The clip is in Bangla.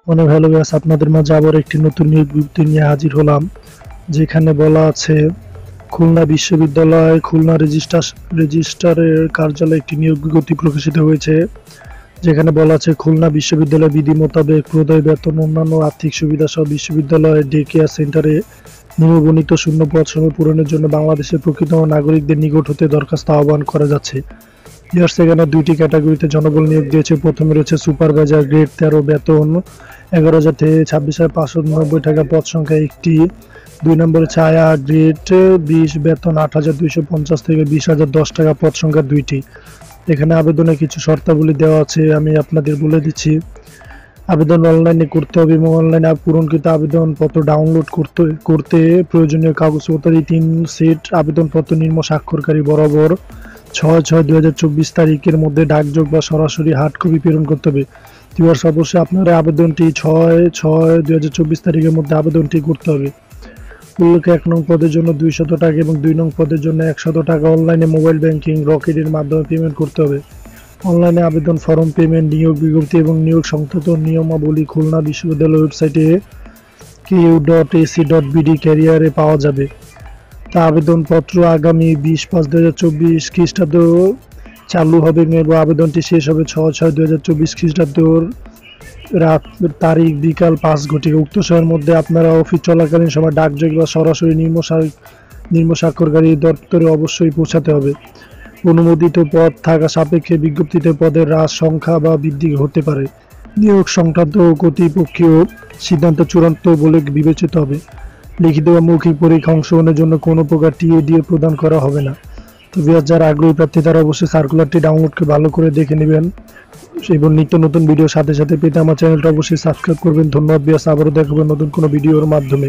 অনেক ভালো ব্যাস, আপনাদের মাঝে আবার একটি নতুন নিয়োগ বিজ্ঞপ্তি নিয়ে হাজির হলাম, যেখানে বলা আছে খুলনা বিশ্ববিদ্যালয় খুলনা রেজিস্ট্রারের কার্যালয়ে একটি নিয়োগ বিজ্ঞপ্তি প্রকাশিত হয়েছে। যেখানে বলা আছে খুলনা বিশ্ববিদ্যালয় বিধি মোতাবেক প্রদয় বেতন অন্যান্য আর্থিক সুবিধা সহ বিশ্ববিদ্যালয়ের ডে কেয়ার সেন্টারে নিম্নবর্ণিত শূন্য পদ সময় পূরণের জন্য বাংলাদেশের প্রকৃত নাগরিকদের নিকট হতে দরখাস্ত আহ্বান করা যাচ্ছে। সেখানে দুইটি ক্যাটাগরিতে জনবল নিয়োগ দিয়েছে। প্রথমে রয়েছে সুপারভাইজার গ্রেড 13, বেতন 11,000 থেকে 26,590 টাকা, পদ সংখ্যা একটি। 2 নম্বরে ছায়া গ্রেড 20, বেতন 8,250 থেকে 20,010 টাকা, পদ সংখ্যা 2টি। এখানে আবেদনে কিছু শর্তাবলী দেওয়া আছে, আমি আপনাদের বলে দিচ্ছি। আবেদন অনলাইনে করতে হবে এবং অনলাইনে পূরণকৃত আবেদনপত্র ডাউনলোড করতে প্রয়োজনীয় কাগজপত্র 3 সেট আবেদনপত্র নিম্ন স্বাক্ষরকারী বরাবর 6/6/2024 তারিখের মধ্যে ডাকযোগ বা সরাসরি হার্ড কপি প্রেরণ করতে হবে। অবশ্যই আপনারা আবেদনটি 6/6/2024 তারিখের মধ্যে আবেদনটি করতে হবে। উল্লেখ্য 1 নং পদের জন্য 200 টাকা এবং 2 নং পদের জন্য 100 টাকা অনলাইনে মোবাইল ব্যাংকিং রকেটের মাধ্যমে পেমেন্ট করতে হবে। অনলাইনে আবেদন ফর্ম, পেমেন্ট, নিয়োগ বিজ্ঞপ্তি এবং নিয়োগ সংক্রান্ত নিয়মাবলী খুলনা বিশ্ববিদ্যালয় ওয়েবসাইটে ku.ac.bd ক্যারিয়ারে পাওয়া যাবে। তা আবেদনপত্র আগামী 20/5/2024 খ্রিস্টাব্দ চালু হবে এবং আবেদনটি শেষ হবে 6/6/2024 খ্রিস্টাব্দ রাত তারিখ বিকাল 5 ঘটিকা। উক্ত সময়ের মধ্যে আপনারা অফিস চলাকালীন সময় ডাকযোগে বা সরাসরি নিম্ন স্বাক্ষরকারী দপ্তরে অবশ্যই পৌঁছাতে হবে। অনুমোদিত পদ থাকা সাপেক্ষে বিজ্ঞপ্তিতে পদের হ্রাস, সংখ্যা বা বৃদ্ধি হতে পারে। নিয়োগ সংক্রান্ত কর্তৃপক্ষীয় সিদ্ধান্ত চূড়ান্ত বলে বিবেচিত হবে। লিখিত বা মৌখিক পরীক্ষা অংশগ্রহণের জন্য কোনো প্রকার টিএডিএ প্রদান করা হবে না। তো যারা আগ্রহী প্রার্থী তারা অবশ্যই সার্কুলারটি ডাউনলোড করে ভালো করে দেখে নেবেন এবং নিত্য নতুন ভিডিও সাথে সাথে পেতে আমার চ্যানেলটা অবশ্যই সাবস্ক্রাইব করবেন। ধন্যবাদ। আবারও দেখাবো নতুন কোনো ভিডিওর মাধ্যমে।